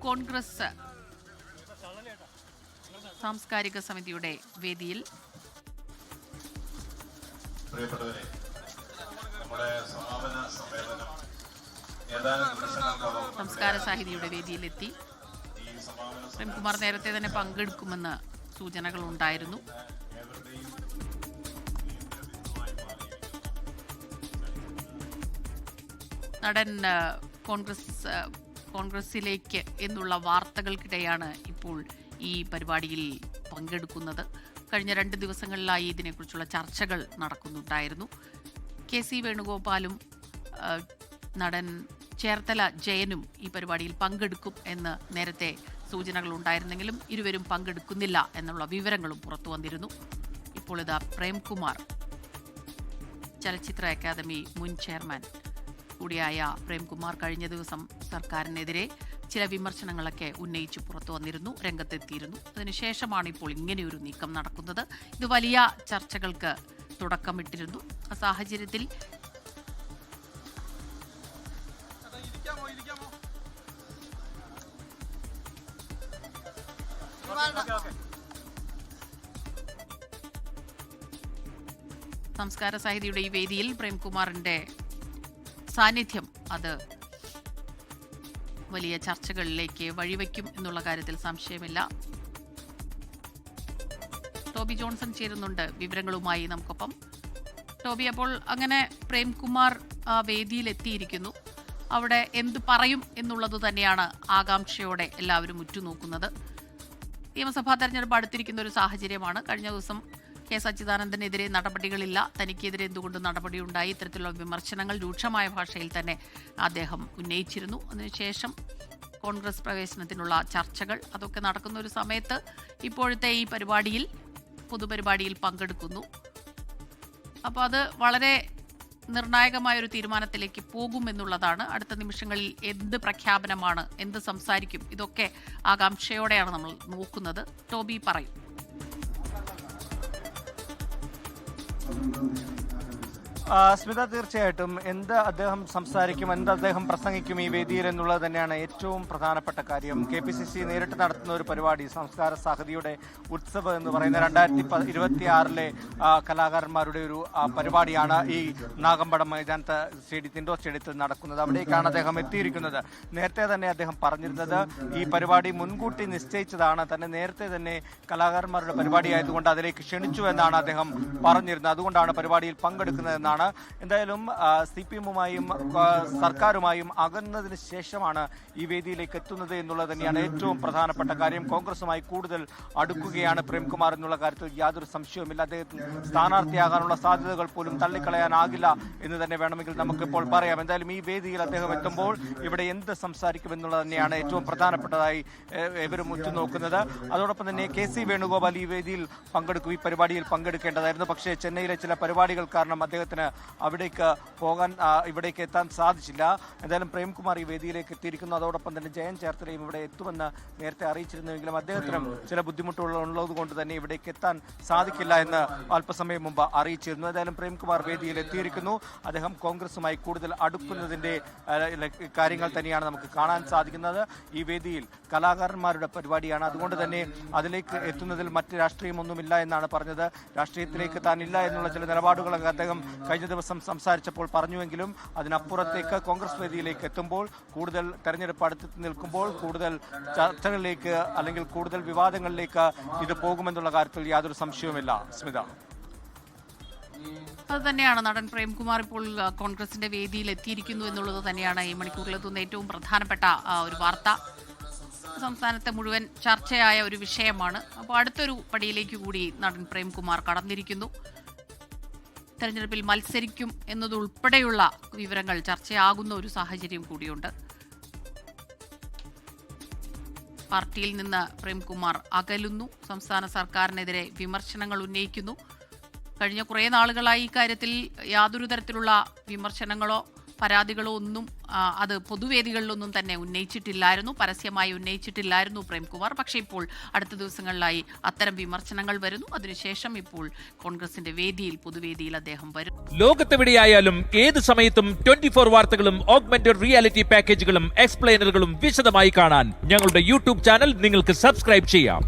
കോൺഗ്രസ് സാംസ്കാരിക സമിതിയുടെ വേദിയിൽ സംസ്കാര സാഹിതിയുടെ വേദിയിലെത്തി. പ്രേംകുമാർ നേരത്തെ തന്നെ പങ്കെടുക്കുമെന്ന് സൂചനകൾ ഉണ്ടായിരുന്നു. നടൻ കോൺഗ്രസിലേക്ക് എന്നുള്ള വാർത്തകൾക്കിടെയാണ് ഇപ്പോൾ ഈ പരിപാടിയിൽ പങ്കെടുക്കുന്നത്. കഴിഞ്ഞ 2 ദിവസങ്ങളിലായി ഇതിനെക്കുറിച്ചുള്ള ചർച്ചകൾ നടക്കുന്നുണ്ടായിരുന്നു. കെ സി വേണുഗോപാലും നടൻ ചേർത്തല ജയനും ഈ പരിപാടിയിൽ പങ്കെടുക്കും എന്ന് നേരത്തെ സൂചനകൾ ഉണ്ടായിരുന്നെങ്കിലും ഇരുവരും പങ്കെടുക്കുന്നില്ല എന്നുള്ള വിവരങ്ങളും പുറത്തു വന്നിരുന്നു. ഇപ്പോൾ ഇതാ പ്രേംകുമാർ, ചലച്ചിത്ര അക്കാദമി മുൻ ചെയർമാൻ കൂടിയായ പ്രേംകുമാർ കഴിഞ്ഞ ദിവസം സർക്കാരിനെതിരെ ചില വിമർശനങ്ങളൊക്കെ ഉന്നയിച്ച് പുറത്തു വന്നിരുന്നു, രംഗത്തെത്തിയിരുന്നു. അതിനുശേഷമാണ് ഇപ്പോൾ ഇങ്ങനെയൊരു നീക്കം നടക്കുന്നത്. ഇത് വലിയ ചർച്ചകൾക്ക് തുടക്കമിട്ടിരുന്നു. ആ സാഹചര്യത്തിൽ സംസ്കാര സാഹിതിയുടെ ഈ വേദിയിൽ പ്രേംകുമാറിന്റെ സാന്നിധ്യം അത് വലിയ ചർച്ചകളിലേക്ക് വഴിവെക്കും എന്നുള്ള കാര്യത്തിൽ സംശയമില്ല. ടോബി ജോൺസൺ ചേരുന്നുണ്ട് വിവരങ്ങളുമായി നമുക്കൊപ്പം. ടോബി, അപ്പോൾ അങ്ങനെ പ്രേംകുമാർ ആ വേദിയിൽ എത്തിയിരിക്കുന്നു. അവിടെ എന്ത് പറയും എന്നുള്ളത് തന്നെയാണ് ആകാംക്ഷയോടെ എല്ലാവരും ഉറ്റുനോക്കുന്നത്. നിയമസഭാ തെരഞ്ഞെടുപ്പ് അടുത്തിരിക്കുന്ന ഒരു സാഹചര്യമാണ്. കഴിഞ്ഞ ദിവസം കെ സച്ചിദാനന്ദനെതിരെ നടപടികളില്ല, തനിക്കെതിരെ എന്തുകൊണ്ട് നടപടിയുണ്ടായി, ഇത്തരത്തിലുള്ള വിമർശനങ്ങൾ രൂക്ഷമായ ഭാഷയിൽ തന്നെ അദ്ദേഹം ഉന്നയിച്ചിരുന്നു. അതിനുശേഷം കോൺഗ്രസ് പ്രവേശനത്തിനുള്ള ചർച്ചകൾ അതൊക്കെ നടക്കുന്ന ഒരു സമയത്ത് ഇപ്പോഴത്തെ ഈ പൊതുപരിപാടിയിൽ പങ്കെടുക്കുന്നു. അപ്പോൾ അത് വളരെ നിർണായകമായൊരു തീരുമാനത്തിലേക്ക് പോകുമെന്നുള്ളതാണ്. അടുത്ത നിമിഷങ്ങളിൽ എന്ത് പ്രഖ്യാപനമാണ്, എന്ത് സംസാരിക്കും, ഇതൊക്കെ ആകാംക്ഷയോടെയാണ് നമ്മൾ നോക്കുന്നത്. ടോബി പറയും. സ്മിത, തീർച്ചയായിട്ടും എന്ത് അദ്ദേഹം സംസാരിക്കും, എന്ത് അദ്ദേഹം പ്രസംഗിക്കും ഈ വേദിയിൽ എന്നുള്ളത് തന്നെയാണ് ഏറ്റവും പ്രധാനപ്പെട്ട കാര്യം. KPCC നേരിട്ട് നടത്തുന്ന ഒരു പരിപാടി, സംസ്കാര സാഹിതിയുടെ ഉത്സവ് എന്ന് പറയുന്ന 2026 കലാകാരന്മാരുടെ ഒരു പരിപാടിയാണ് ഈ നാഗമ്പടം മൈതാനത്ത് ഇൻഡോർ സ്റ്റേഡിയത്തിൽ നടക്കുന്നത്. അവിടേക്കാണ് അദ്ദേഹം എത്തിയിരിക്കുന്നത്. നേരത്തെ തന്നെ അദ്ദേഹം പറഞ്ഞിരുന്നത് ഈ പരിപാടി മുൻകൂട്ടി നിശ്ചയിച്ചതാണ്, തന്നെ നേരത്തെ തന്നെ കലാകാരന്മാരുടെ പരിപാടി ആയതുകൊണ്ട് അതിലേക്ക് ക്ഷണിച്ചു എന്നാണ് അദ്ദേഹം പറഞ്ഞിരുന്നത്. അതുകൊണ്ടാണ് പരിപാടിയിൽ പങ്കെടുക്കുന്നതെന്നാണ്. എന്തായാലും CPM-ഉമായും സർക്കാരുമായും അകന്നതിന് ശേഷമാണ് ഈ വേദിയിലേക്ക് എത്തുന്നത് എന്നുള്ളത് തന്നെയാണ് ഏറ്റവും പ്രധാനപ്പെട്ട കാര്യം. കോൺഗ്രസുമായി കൂടുതൽ അടുക്കുകയാണ് പ്രേംകുമാർ എന്നുള്ള കാര്യത്തിൽ യാതൊരു സംശയവുമില്ല. അദ്ദേഹത്തിന് സ്ഥാനാർത്ഥിയാകാനുള്ള സാധ്യതകൾ പോലും തള്ളിക്കളയാനാകില്ല എന്ന് തന്നെ വേണമെങ്കിൽ നമുക്കിപ്പോൾ പറയാം. എന്തായാലും ഈ വേദിയിൽ അദ്ദേഹം എത്തുമ്പോൾ ഇവിടെ എന്ത് സംസാരിക്കുമെന്നുള്ളത് തന്നെയാണ് ഏറ്റവും പ്രധാനപ്പെട്ടതായി ഇവരും ഉറ്റുനോക്കുന്നത്. അതോടൊപ്പം തന്നെ KC വേണുഗോപാൽ ഈ വേദിയിൽ ഈ പരിപാടിയിൽ പങ്കെടുക്കേണ്ടതായിരുന്നു. പക്ഷേ ചെന്നൈയിലെ ചില പരിപാടികൾ കാരണം അദ്ദേഹത്തിന് ഇവിടേക്ക് എത്താൻ സാധിച്ചില്ല. എന്തായാലും പ്രേംകുമാർ ഈ വേദിയിലേക്ക് എത്തിയിരിക്കുന്നു. അതോടൊപ്പം തന്നെ ജയൻ ചേർത്തലയും ഇവിടെ എത്തുമെന്ന് നേരത്തെ അറിയിച്ചിരുന്നുവെങ്കിലും അദ്ദേഹത്തിനും ചില ബുദ്ധിമുട്ടുകൾ ഉള്ളത് കൊണ്ട് തന്നെ ഇവിടേക്ക് എത്താൻ സാധിക്കില്ല എന്ന് അല്പസമയം മുമ്പ് അറിയിച്ചിരുന്നു. എന്തായാലും പ്രേംകുമാർ വേദിയിൽ എത്തിയിരിക്കുന്നു. അദ്ദേഹം കോൺഗ്രസുമായി കൂടുതൽ അടുക്കുന്നതിന്റെ കാര്യങ്ങൾ തന്നെയാണ് നമുക്ക് കാണാൻ സാധിക്കുന്നത്. ഈ വേദിയിൽ കലാകാരന്മാരുടെ പരിപാടിയാണ്, അതുകൊണ്ട് തന്നെ അതിലേക്ക് എത്തുന്നതിൽ മറ്റ് രാഷ്ട്രീയമൊന്നുമില്ല എന്നാണ് പറഞ്ഞത്. രാഷ്ട്രീയത്തിലേക്ക് താൻ ഇല്ല എന്നുള്ള ചില നിലപാടുകളൊക്കെ അദ്ദേഹം കഴിഞ്ഞ ദിവസം സംസാരിച്ചപ്പോൾ പറഞ്ഞുവെങ്കിലും അതിനപ്പുറത്തേക്ക് കോൺഗ്രസ് വേദിയിലേക്ക് എത്തുമ്പോൾ, കൂടുതൽ തെരഞ്ഞെടുപ്പ് അടുത്ത് നിൽക്കുമ്പോൾ കൂടുതൽ ചർച്ചകളിലേക്ക് അല്ലെങ്കിൽ കൂടുതൽ വിവാദങ്ങളിലേക്ക് ഇത് പോകുമെന്നുള്ള കാര്യത്തിൽ യാതൊരു സംശയവുമില്ല. സ്മിത, അത് തന്നെയാണ് നടൻ പ്രേംകുമാർ ഇപ്പോൾ കോൺഗ്രസിന്റെ വേദിയിൽ എത്തിയിരിക്കുന്നു എന്നുള്ളത് തന്നെയാണ് ഈ മണിക്കൂറിലെത്തുന്ന ഏറ്റവും പ്രധാനപ്പെട്ട ഒരു വാർത്ത. സംസ്ഥാനത്തെ മുഴുവൻ ചർച്ചയായ ഒരു വിഷയമാണ്. അപ്പോൾ അടുത്തൊരു പടിയിലേക്ക് കൂടി നടൻ പ്രേംകുമാർ കടന്നിരിക്കുന്നു. തെരഞ്ഞെടുപ്പിൽ മത്സരിക്കും എന്നതുൾപ്പെടെയുള്ള വിവരങ്ങൾ ചർച്ചയാകുന്ന ഒരു സാഹചര്യം കൂടിയുണ്ട്. പാർട്ടിയിൽ നിന്ന് പ്രേംകുമാർ അകലുന്നു. സംസ്ഥാന സർക്കാരിനെതിരെ വിമർശനങ്ങൾ ഉന്നയിക്കുന്നു. കഴിഞ്ഞ കുറേ നാളുകളായി ഇക്കാര്യത്തിൽ യാതൊരു തരത്തിലുള്ള വിമർശനങ്ങളോ പരാതികളോ ഒന്നും അത് പൊതുവേദികളിലൊന്നും തന്നെ ഉന്നയിച്ചിട്ടില്ലായിരുന്നു, പരസ്യമായി ഉന്നയിച്ചിട്ടില്ലായിരുന്നു പ്രേംകുമാർ. പക്ഷേ ഇപ്പോൾ അടുത്ത ദിവസങ്ങളിലായി അത്തരം വിമർശനങ്ങൾ വരുന്നു. അതിനുശേഷം ഇപ്പോൾ കോൺഗ്രസിന്റെ വേദിയിൽ, പൊതുവേദിയിൽ അദ്ദേഹം വരും. ലോകത്തെവിടെയായാലും ഏത് സമയത്തും 24 വാർത്തകളും ഓഗ്മെന്റഡ് റിയാലിറ്റി പാക്കേജുകളും എക്സ്പ്ലെയിനറുകളും വിശദമായി കാണാൻ ഞങ്ങളുടെ യൂട്യൂബ് ചാനൽ നിങ്ങൾക്ക് സബ്സ്ക്രൈബ് ചെയ്യാം.